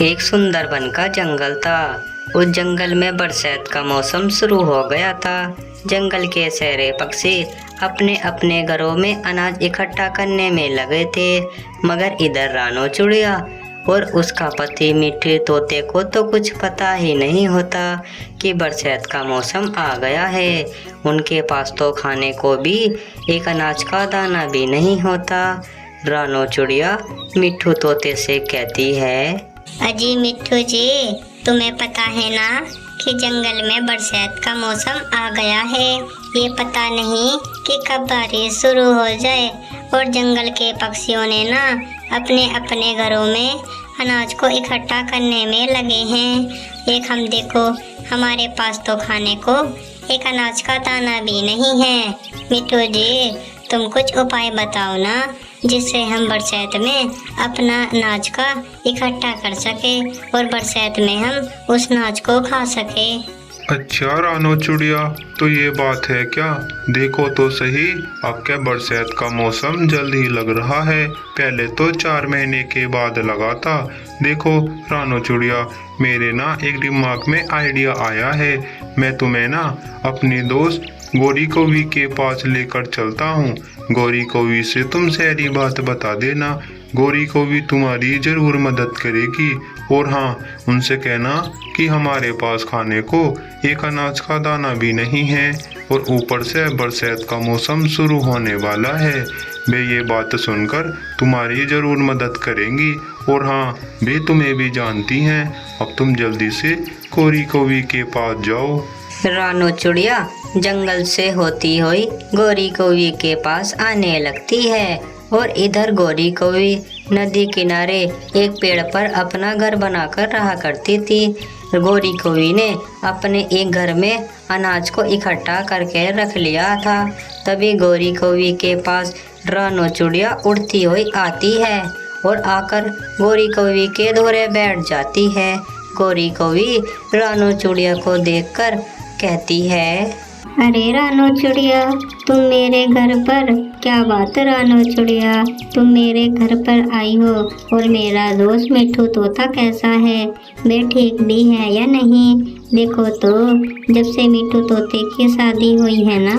एक सुंदर वन का जंगल था। उस जंगल में बरसात का मौसम शुरू हो गया था। जंगल के सारे पक्षी अपने अपने घरों में अनाज इकट्ठा करने में लगे थे, मगर इधर रानो चिड़िया और उसका पति मीठे तोते को तो कुछ पता ही नहीं होता कि बरसात का मौसम आ गया है। उनके पास तो खाने को भी एक अनाज का दाना भी नहीं होता। रानो चिड़िया मिट्ठू तोते से कहती है, अजी मिट्ठू जी, तुम्हें पता है ना कि जंगल में बरसात का मौसम आ गया है। ये पता नहीं कि कब बारिश शुरू हो जाए। और जंगल के पक्षियों ने ना अपने अपने घरों में अनाज को इकट्ठा करने में लगे हैं। एक हम देखो, हमारे पास तो खाने को एक अनाज का दाना भी नहीं है। मिट्ठू जी, तुम कुछ उपाय बताओ ना, जिससे हम बरसात में अपना अनाज का इकट्ठा कर सके और बरसात में हम उस अनाज को खा सके। अच्छा रानो चिड़िया, तो ये बात है क्या? देखो तो सही, अब क्या बरसात का मौसम जल्द ही लग रहा है। पहले तो 4 महीने के बाद लगा था। देखो रानो चिड़िया, मेरे ना एक दिमाग में आइडिया आया है। मैं तुम्हें ना अपने दोस्त गोरी कौवी के पास लेकर चलता हूँ। गोरी कौवी से तुम सारी बात बता देना। गोरी कौवी तुम्हारी जरूर मदद करेगी। और हाँ, उनसे कहना कि हमारे पास खाने को एक अनाज का दाना भी नहीं है और ऊपर से बरसात का मौसम शुरू होने वाला है। वे ये बात सुनकर तुम्हारी जरूर मदद करेंगी। और हाँ, वे तुम्हें भी जानती हैं। अब तुम जल्दी से गोरी कौवी के पास जाओ। रानो चिड़िया जंगल से होती हुई गोरी कौवी के पास आने लगती है। और इधर गोरी कौवी नदी किनारे एक पेड़ पर अपना घर बनाकर रहा करती थी। गोरी कौवी ने अपने एक घर में अनाज को इकट्ठा करके रख लिया था। तभी गोरी कौवी के पास रानो चिड़िया उड़ती हुई आती है और आकर गोरी कौवी के धोरे बैठ जाती है। गोरी कौवी रानो चिड़िया को देखकर कहती है, अरे रानो चिड़िया, तुम मेरे घर पर, क्या बात रानो चिड़िया, तुम मेरे घर पर आई हो। और मेरा दोस्त मिट्ठू तोता कैसा है? वे ठीक भी है या नहीं? देखो तो, जब से मिट्ठू तोते की शादी हुई है ना,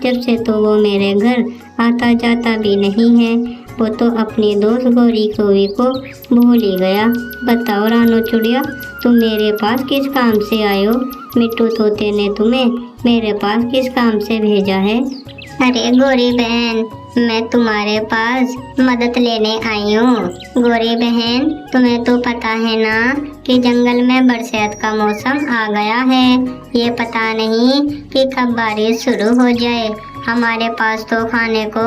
जब से तो वो मेरे घर आता जाता भी नहीं है। वो तो अपनी दोस्त गोरी कौवी को भूल ही गया। बताओ रानो चिड़िया, तुम मेरे पास किस काम से आए हो? मिट्ठू तोते ने तुम्हें मेरे पास किस काम से भेजा है? अरे गोरी बहन, मैं तुम्हारे पास मदद लेने आई हूँ। गोरी बहन, तुम्हें तो पता है ना कि जंगल में बरसात का मौसम आ गया है। ये पता नहीं कि कब बारिश शुरू हो जाए। हमारे पास तो खाने को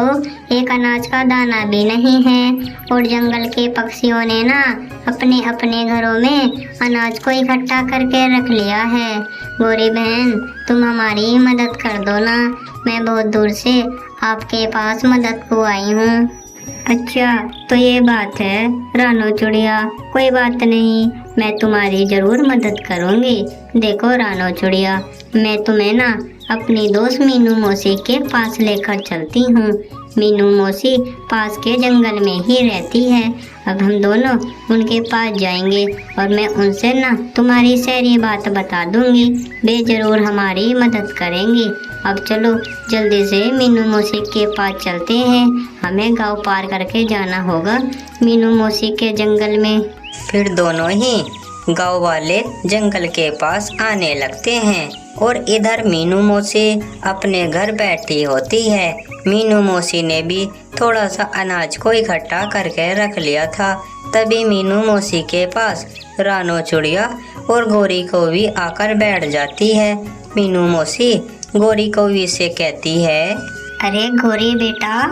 एक अनाज का दाना भी नहीं है। और जंगल के पक्षियों ने ना अपने अपने घरों में अनाज को इकट्ठा करके रख लिया है। गोरी बहन, तुम हमारी मदद कर दो ना। मैं बहुत दूर से आपके पास मदद को आई हूँ। अच्छा, तो ये बात है रानो चिड़िया, कोई बात नहीं, मैं तुम्हारी जरूर मदद करूँगी। देखो रानो चिड़िया, मैं तुम्हें ना अपनी दोस्त मीनू मौसी के पास लेकर चलती हूँ। मीनू मौसी पास के जंगल में ही रहती है। अब हम दोनों उनके पास जाएंगे और मैं उनसे ना तुम्हारी सारी बात बता दूंगी। वे जरूर हमारी मदद करेंगी। अब चलो जल्दी से मीनू मौसी के पास चलते हैं। हमें गांव पार करके जाना होगा मीनू मौसी के जंगल में। फिर दोनों ही गांव वाले जंगल के पास आने लगते हैं और इधर मीनू मौसी अपने घर बैठी होती है। मीनू मौसी ने भी थोड़ा सा अनाज को इकट्ठा करके रख लिया था। तभी मीनू मौसी के पास रानो चिड़िया और गोरी कौवी आकर बैठ जाती है। मीनू मौसी गोरी कौवी से कहती है, अरे गोरी बेटा,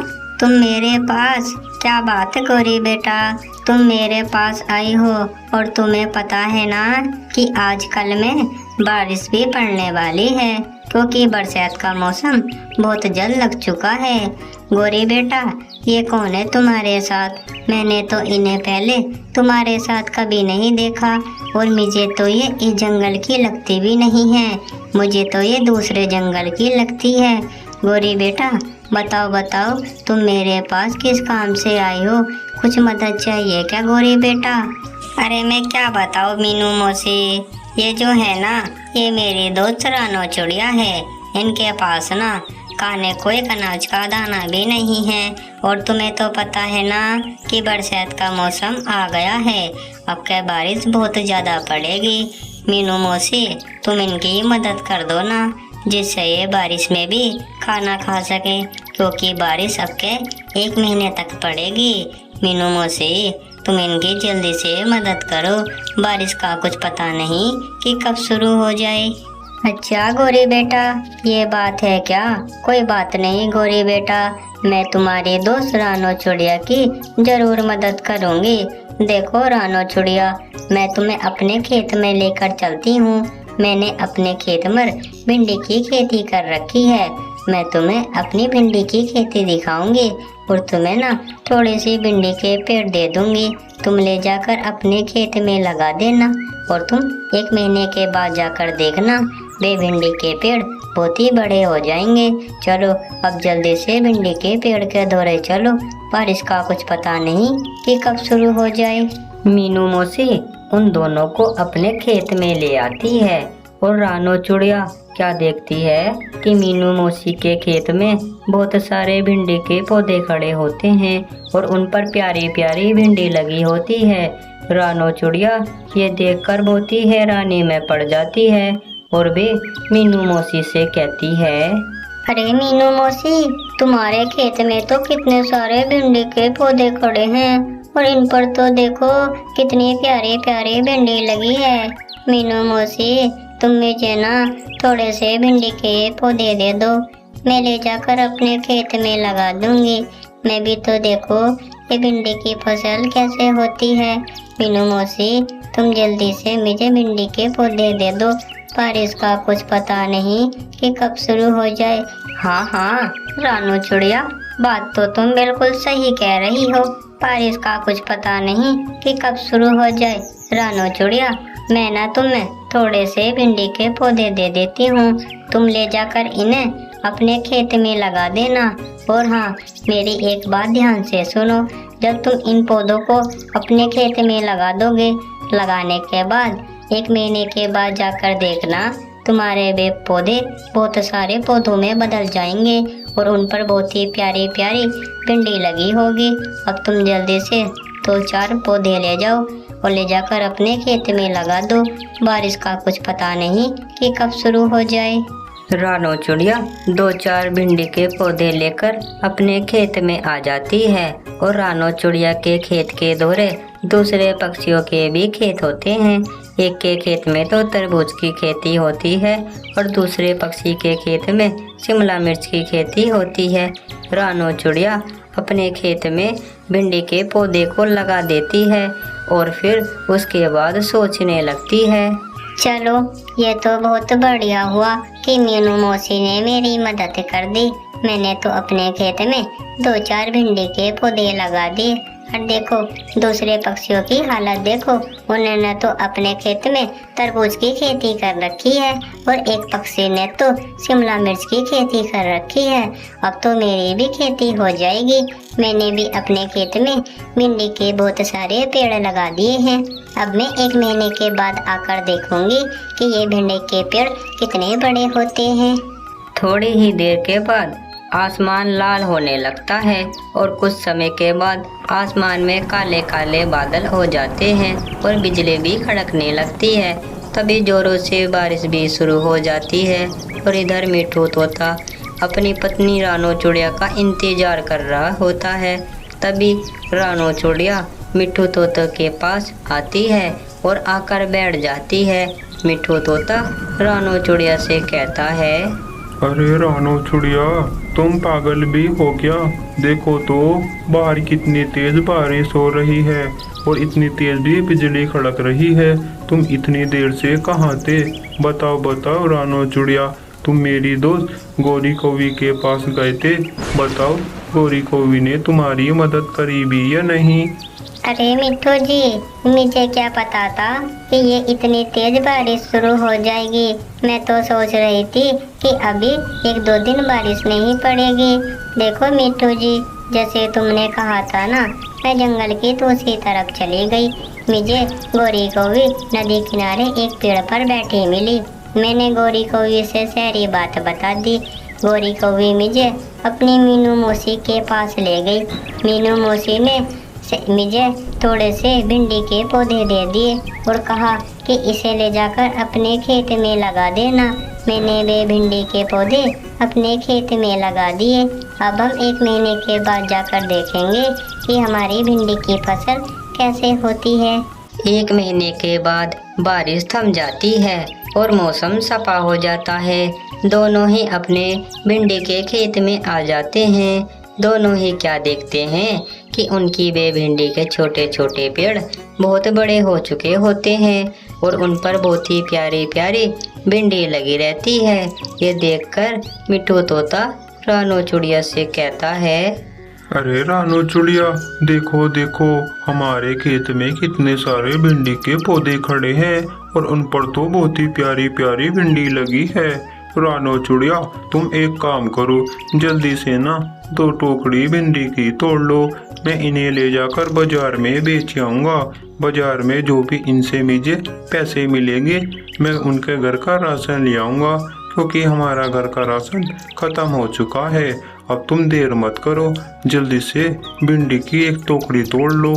तुम मेरे पास, क्या बात है गोरी बेटा, तुम मेरे पास आई हो। और तुम्हें पता है ना कि आजकल में बारिश भी पड़ने वाली है, क्योंकि बरसात का मौसम बहुत जल्द लग चुका है। गोरी बेटा, ये कौन है तुम्हारे साथ? मैंने तो इन्हें पहले तुम्हारे साथ कभी नहीं देखा और मुझे तो ये इस जंगल की लगती भी नहीं है। मुझे तो ये दूसरे जंगल की लगती है। गोरी बेटा, बताओ बताओ, तुम मेरे पास किस काम से आई हो? कुछ मदद चाहिए क्या गोरी बेटा? अरे मैं क्या बताऊँ मीनू मौसी, ये जो है ना, ये मेरी दोस्त रानो चुड़िया है। इनके पास ना खाने को एक अनाज का दाना भी नहीं है। और तुम्हें तो पता है ना कि बरसात का मौसम आ गया है। अब क्या बारिश बहुत ज़्यादा पड़ेगी। मीनू मौसी, तुम इनकी मदद कर दो ना, जिससे ये बारिश में भी खाना खा सके, क्योंकि बारिश अब के 1 महीने तक पड़ेगी। मीनू मौसी, तुम इनकी जल्दी से मदद करो, बारिश का कुछ पता नहीं कि कब शुरू हो जाए। अच्छा गौरी बेटा, ये बात है क्या? कोई बात नहीं गौरी बेटा, मैं तुम्हारी दोस्त रानो चुड़िया की जरूर मदद करूँगी। देखो रानो चुड़िया, मैं तुम्हें अपने खेत में लेकर चलती हूँ। मैंने अपने खेत में भिंडी की खेती कर रखी है। मैं तुम्हें अपनी भिंडी की खेती दिखाऊंगी और तुम्हें ना थोड़ी सी भिंडी के पेड़ दे दूंगी। तुम ले जाकर अपने खेत में लगा देना और तुम 1 महीने के बाद जाकर देखना, वे भिंडी के पेड़ बहुत ही बड़े हो जाएंगे। चलो अब जल्दी से भिंडी के पेड़ के दौरे चलो, बारिश का कुछ पता नहीं कि कब शुरू हो जाए। मीनू मौसी उन दोनों को अपने खेत में ले आती है और रानो चुड़िया क्या देखती है कि मीनू मौसी के खेत में बहुत सारे भिंडी के पौधे खड़े होते हैं और उन पर प्यारी प्यारी भिंडी लगी होती है। रानो चुड़िया ये देखकर बहुत ही हैरानी में पड़ जाती है और वे मीनू मौसी से कहती है, अरे मीनू मौसी, तुम्हारे खेत में तो कितने सारे भिंडी के पौधे खड़े हैं और इन पर तो देखो कितनी प्यारी प्यारी भिंडी लगी है। मीनू मौसी, तुम मुझे ना थोड़े से भिंडी के पौधे दे दो, मैं ले जाकर अपने खेत में लगा दूंगी। मैं भी तो देखो ये भिंडी की फसल कैसे होती है। मीनू मौसी, तुम जल्दी से मुझे भिंडी के पौधे दे दो, बारिश का कुछ पता नहीं कि कब शुरू हो जाए। हाँ हाँ रानो चुड़िया, बात तो तुम बिल्कुल सही कह रही हो, बारिश का कुछ पता नहीं कि कब शुरू हो जाए। रानो चुड़िया, मैं ना तुम्हें थोड़े से भिंडी के पौधे दे देती हूँ, तुम ले जाकर इन्हें अपने खेत में लगा देना। और हाँ, मेरी एक बात ध्यान से सुनो, जब तुम इन पौधों को अपने खेत में लगा दोगे, लगाने के बाद 1 महीने के बाद जाकर देखना, तुम्हारे वे पौधे बहुत सारे पौधों में बदल जाएंगे और उन पर बहुत ही प्यारी प्यारी भिंडी लगी होगी। अब तुम जल्दी से 2-4 पौधे ले जाओ और ले जाकर अपने खेत में लगा दो, बारिश का कुछ पता नहीं कि कब शुरू हो जाए। रानो चुड़िया 2-4 भिंडी के पौधे लेकर अपने खेत में आ जाती है और रानो चुड़िया के खेत के दौरे दूसरे पक्षियों के भी खेत होते हैं। एक के खेत में तो तरबूज की खेती होती है और दूसरे पक्षी के खेत में शिमला मिर्च की खेती होती है। रानो चुड़िया अपने खेत में भिंडी के पौधे को लगा देती है और फिर उसके बाद सोचने लगती है, चलो ये तो बहुत बढ़िया हुआ कि मीनू मौसी ने मेरी मदद कर दी। मैंने तो अपने खेत में 2-4 भिंडी के पौधे लगा दिए और देखो दूसरे पक्षियों की हालत देखो, उन्होंने तो अपने खेत में तरबूज की खेती कर रखी है और एक पक्षी ने तो शिमला मिर्च की खेती कर रखी है। अब तो मेरी भी खेती हो जाएगी। मैंने भी अपने खेत में भिंडी के बहुत सारे पेड़ लगा दिए हैं। अब मैं 1 महीने के बाद आकर देखूंगी कि ये भिंडी के पेड़ कितने बड़े होते हैं। थोड़ी ही देर के बाद आसमान लाल होने लगता है और कुछ समय के बाद आसमान में काले काले बादल हो जाते हैं और बिजली भी कड़कने लगती है। तभी जोरों से बारिश भी शुरू हो जाती है और इधर मिठू तोता अपनी पत्नी रानो चुड़िया का इंतजार कर रहा होता है। तभी रानो चुड़िया मिठू तोता के पास आती है और आकर बैठ जाती है। मिठू तोता रानो चुड़िया से कहता है, अरे रानो चुड़िया, तुम पागल भी हो क्या? देखो तो बाहर कितनी तेज बारिश हो रही है और इतनी तेज भी बिजली कड़क रही है। तुम इतनी देर से कहाँ थे? बताओ बताओ रानो चुड़िया, तुम मेरी दोस्त गौरी कौवी के पास गए थे। बताओ गौरी कौवी ने तुम्हारी मदद करी भी या नहीं? अरे मिठू जी, मुझे क्या पता था कि ये इतनी तेज बारिश शुरू हो जाएगी। मैं तो सोच रही थी कि अभी 1-2 दिन बारिश नहीं पड़ेगी। देखो मिठू जी, जैसे तुमने कहा था ना, मैं जंगल की दूसरी तरफ चली गई। मुझे गोरी कौवी नदी किनारे एक पेड़ पर बैठी मिली। मैंने गोरी कौवी से सारी बात बता दी। गोरी कौवी मुझे अपनी मीनू मौसी के पास ले गई। मीनू मौसी ने मुझे थोड़े से भिंडी के पौधे दे दिए और कहा कि इसे ले जाकर अपने खेत में लगा देना। मैंने वे भिंडी के पौधे अपने खेत में लगा दिए। अब हम 1 महीने के बाद जाकर देखेंगे कि हमारी भिंडी की फसल कैसे होती है। 1 महीने के बाद बारिश थम जाती है और मौसम सफा हो जाता है। दोनों ही अपने भिंडी के खेत में आ जाते हैं। दोनों ही क्या देखते हैं कि उनकी वे भिंडी के छोटे छोटे पेड़ बहुत बड़े हो चुके होते हैं और उन पर बहुत ही प्यारी प्यारी भिंडी लगी रहती है। ये देखकर मिट्ठू तोता रानू चिड़िया से कहता है, अरे रानू चिड़िया, देखो देखो हमारे खेत में कितने सारे भिंडी के पौधे खड़े हैं और उन पर तो बहुत ही प्यारी प्यारी भिंडी लगी है। रानू चिड़िया, तुम एक काम करो, जल्दी से ना 2 टोकरी भिंडी की तोड़ लो। मैं इन्हें ले जाकर बाजार में बेच आऊँगा। बाजार में जो भी इनसे मुझे पैसे मिलेंगे मैं उनके घर का राशन ले आऊँगा, क्योंकि हमारा घर का राशन खत्म हो चुका है। अब तुम देर मत करो, जल्दी से भिंडी की एक टोकरी तोड़ लो।